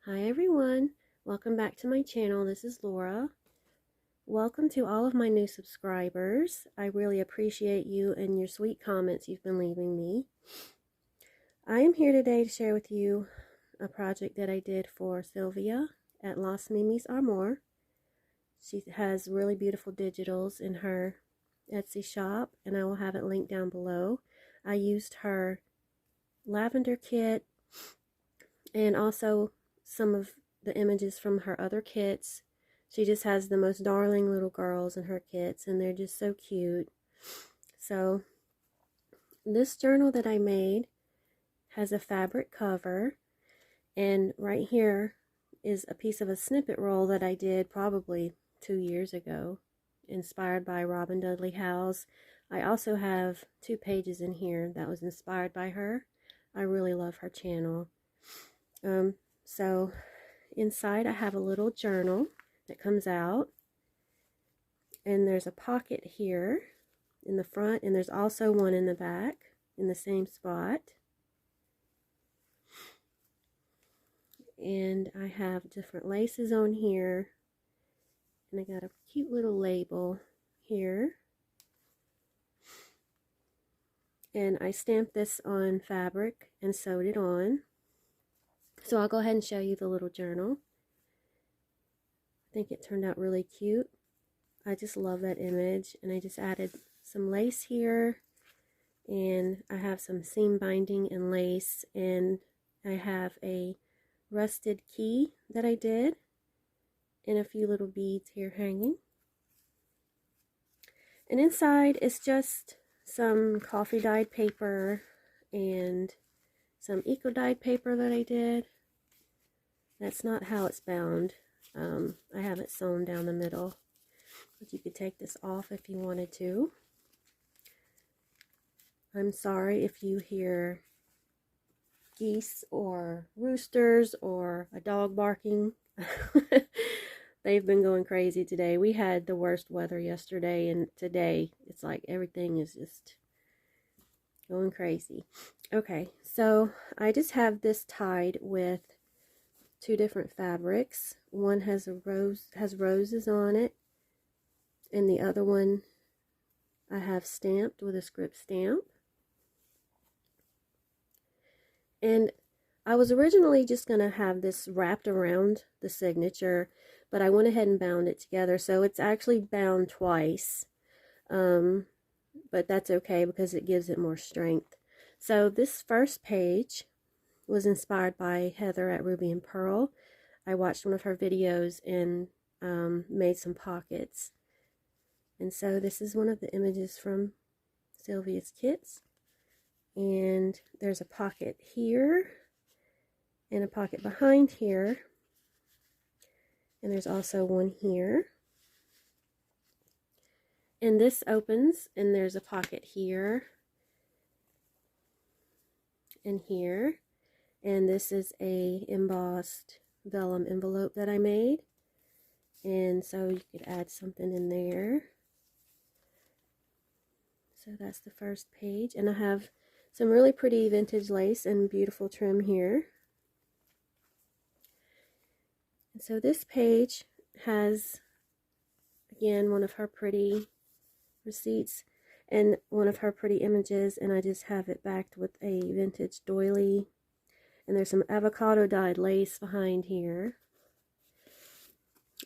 Hi everyone, welcome back to my channel. This is Laura. Welcome to all of my new subscribers. I really appreciate you and your sweet comments you've been leaving me. I am here today to share with you a project that I did for Sylvia at Las Mimi's Armoire. She has really beautiful digitals in her Etsy shop, and I will have it linked down below. I used her lavender kit and also some of the images from her other kits. She just has the most darling little girls in her kits, and they're just so cute. So this journal that I made has a fabric cover, and right here is a piece of a snippet roll that I did probably 2 years ago, inspired by Robin Dudley Howes. I also have 2 pages in here that was inspired by her. I really love her channel. So inside I have a little journal that comes out, and there's a pocket here in the front, and there's also one in the back in the same spot. And I have different laces on here, and I got a cute little label here, and I stamped this on fabric and sewed it on. So I'll go ahead and show you the little journal. I think it turned out really cute. I just love that image, and I just added some lace here, and I have some seam binding and lace, and I have a rusted key that I did, and a few little beads here hanging. And inside is just some coffee dyed paper and some eco dyed paper that I did. That's not how it's bound. I have it sewn down the middle, but you could take this off if you wanted to. I'm sorry if you hear geese or roosters or a dog barking. They've been going crazy today. We had the worst weather yesterday, and today it's like everything is just going crazy. Okay, so I just have this tied with 2 different fabrics. One has roses on it, and the other one I have stamped with a script stamp. And I was originally just going to have this wrapped around the signature, but I went ahead and bound it together, so it's actually bound twice. But that's okay because it gives it more strength. So this first page was inspired by Heather at Ruby and Pearl. I watched one of her videos and made some pockets. And so this is one of the images from Sylvia's kits. And there's a pocket here and a pocket behind here. And there's also one here. And this opens, and there's a pocket here and here. And this is a embossed vellum envelope that I made. And so you could add something in there. So that's the first page. And I have some really pretty vintage lace and beautiful trim here. And so this page has, again, one of her pretty receipts and one of her pretty images, and I just have it backed with a vintage doily, and there's some avocado dyed lace behind here,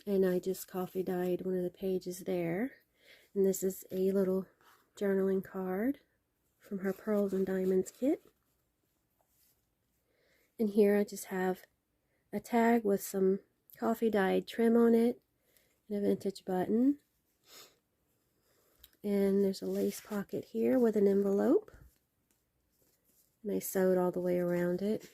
and I just coffee dyed one of the pages there. And this is a little journaling card from her Pearls and Diamonds kit. And here I just have a tag with some coffee dyed trim on it and a vintage button. And there's a lace pocket here with an envelope, and I sewed all the way around it.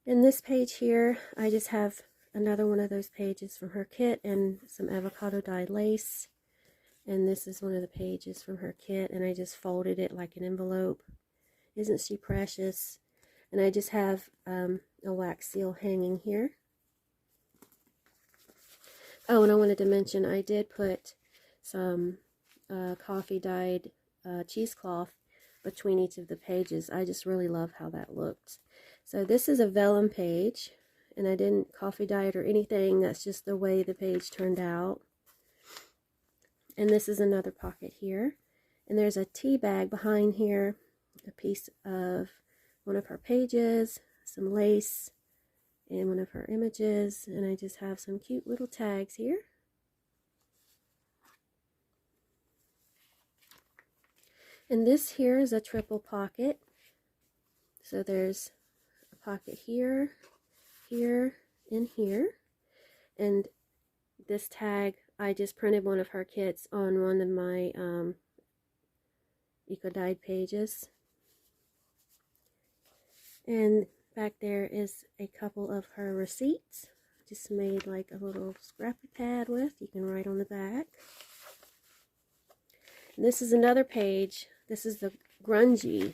In this page here, I just have another one of those pages from her kit and some avocado dyed lace. And this is one of the pages from her kit, and I just folded it like an envelope. Isn't she precious? And I just have a wax seal hanging here. Oh, and I wanted to mention I did put some coffee dyed cheesecloth between each of the pages. I just really love how that looked. So this is a vellum page, and I didn't coffee dye it or anything. That's just the way the page turned out. And this is another pocket here. And there's a tea bag behind here, a piece of one of her pages, some lace, and one of her images. And I just have some cute little tags here. And this here is a triple pocket. So there's a pocket here, here, and here. And this tag, I just printed one of her kits on one of my eco-dyed pages. And back there is a couple of her receipts. Just made like a little scrappy pad with. You can write on the back. And this is another page. This is the grungy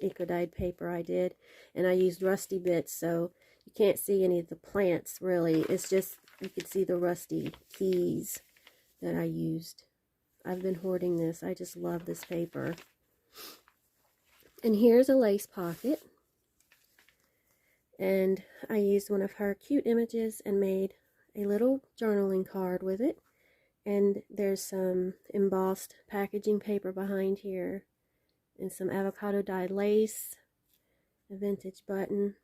eco-dyed paper I did. And I used rusty bits, so you can't see any of the plants really. It's just, you can see the rusty keys that I used. I've been hoarding this. I just love this paper. And here's a lace pocket. And I used one of her cute images and made a little journaling card with it. And there's some embossed packaging paper behind here. And some avocado dyed lace. A vintage button.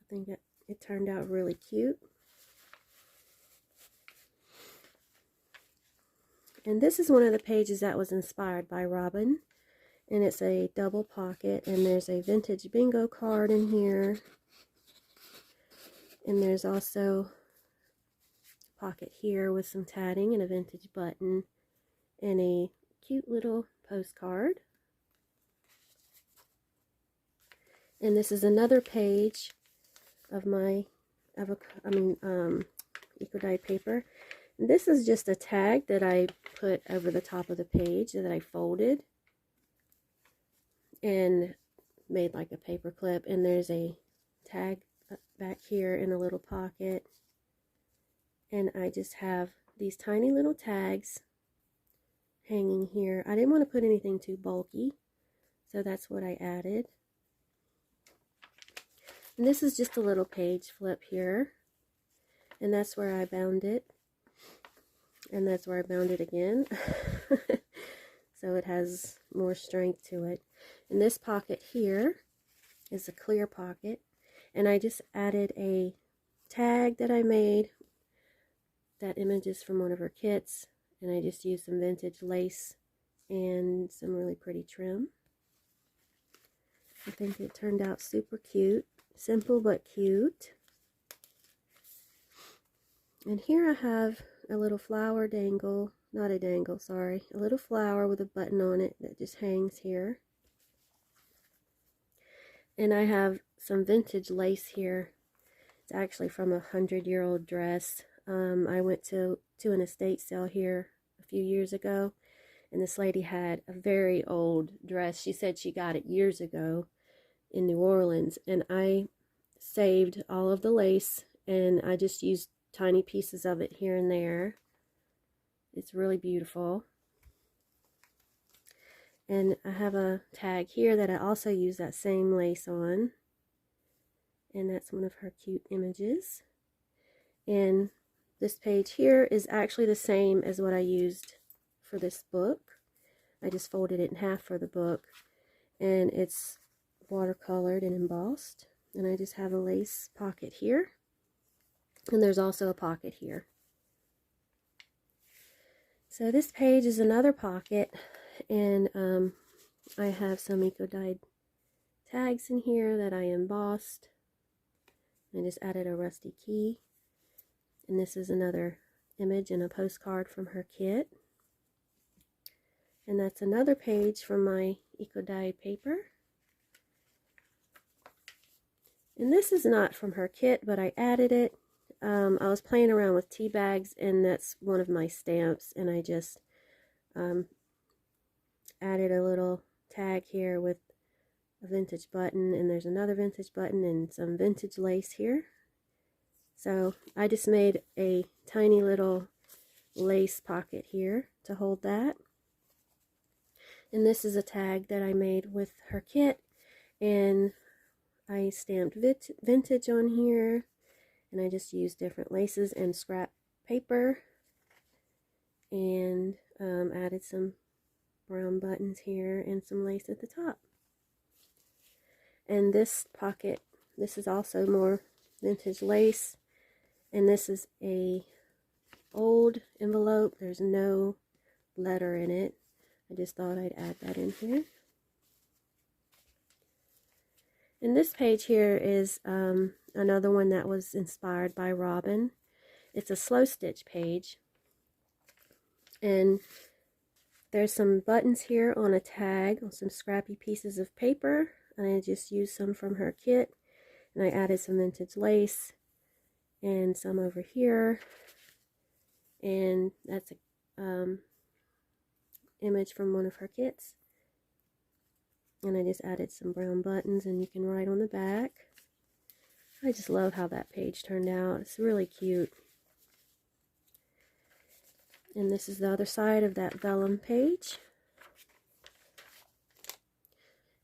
I think it turned out really cute. And this is one of the pages that was inspired by Robin. And it's a double pocket, and there's a vintage bingo card in here. And there's also a pocket here with some tatting and a vintage button and a cute little postcard. And this is another page of my eco-dyed paper. And this is just a tag that I put over the top of the page that I folded and made like a paper clip. And there's a tag back here in a little pocket. And I just have these tiny little tags hanging here. I didn't want to put anything too bulky, so that's what I added. And this is just a little page flip here. And that's where I bound it. And that's where I bound it again. So it has more strength to it. And this pocket here is a clear pocket. And I just added a tag that I made. That image is from one of her kits. And I just used some vintage lace and some really pretty trim. I think it turned out super cute. Simple but cute. And here I have a little flower dangle. Not a dangle, sorry. A little flower with a button on it that just hangs here. And I have some vintage lace here. It's actually from a 100-year-old dress. I went to an estate sale here a few years ago, and this lady had a very old dress. She said she got it years ago in New Orleans, and I saved all of the lace, and I just used tiny pieces of it here and there. It's really beautiful. And I have a tag here that I also use that same lace on. And that's one of her cute images. And this page here is actually the same as what I used for this book. I just folded it in half for the book. And it's watercolored and embossed. And I just have a lace pocket here. And there's also a pocket here. So this page is another pocket, and I have some eco-dyed tags in here that I embossed. I just added a rusty key. And this is another image and a postcard from her kit. And that's another page from my eco-dyed paper. And this is not from her kit, but I added it. I was playing around with tea bags, and that's one of my stamps, and I just added a little tag here with a vintage button, and there's another vintage button and some vintage lace here. So I just made a tiny little lace pocket here to hold that. And this is a tag that I made with her kit, and I stamped vintage on here, and I just used different laces and scrap paper, and added some brown buttons here and some lace at the top. And this pocket, this is also more vintage lace, and this is a old envelope. There's no letter in it. I just thought I'd add that in here. And this page here is another one that was inspired by Robin. It's a slow stitch page, and there's some buttons here on a tag on some scrappy pieces of paper, and I just used some from her kit, and I added some vintage lace and some over here, and that's a image from one of her kits. And I just added some brown buttons, and you can write on the back. I just love how that page turned out. It's really cute. And this is the other side of that vellum page.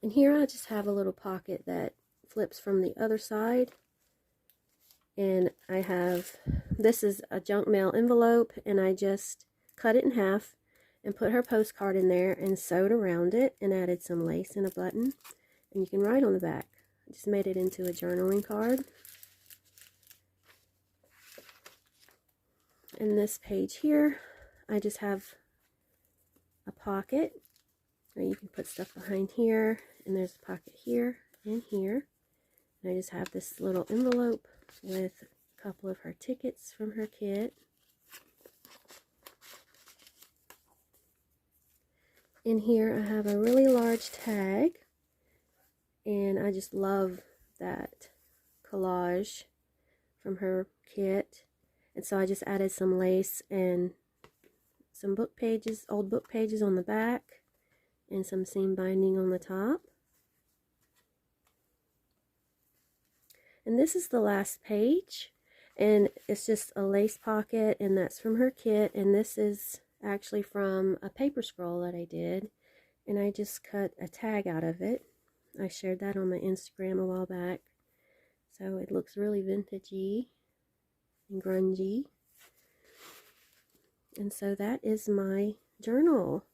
And here I just have a little pocket that flips from the other side. And I have, this is a junk mail envelope, and I just cut it in half and put her postcard in there and sewed around it and added some lace and a button, and you can write on the back. I just made it into a journaling card. And this page here, I just have a pocket where you can put stuff behind here, and there's a pocket here and here. And I just have this little envelope with a couple of her tickets from her kit. In here I have a really large tag, and I just love that collage from her kit, and so I just added some lace and some book pages, old book pages on the back, and some seam binding on the top. And this is the last page, and it's just a lace pocket, and that's from her kit, and this is actually from a paper scroll that I did, and I just cut a tag out of it. I shared that on my Instagram a while back, so it looks really vintagey and grungy. And so that is my journal.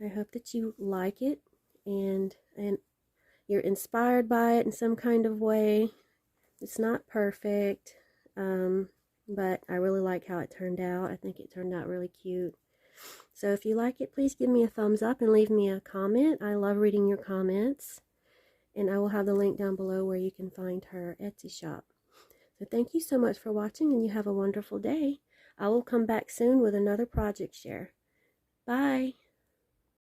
I hope that you like it, and you're inspired by it in some kind of way. It's not perfect, but I really like how it turned out. I think it turned out really cute. So if you like it, please give me a thumbs up and leave me a comment. I love reading your comments. And I will have the link down below where you can find her Etsy shop. So thank you so much for watching, and you have a wonderful day. I will come back soon with another project share. Bye.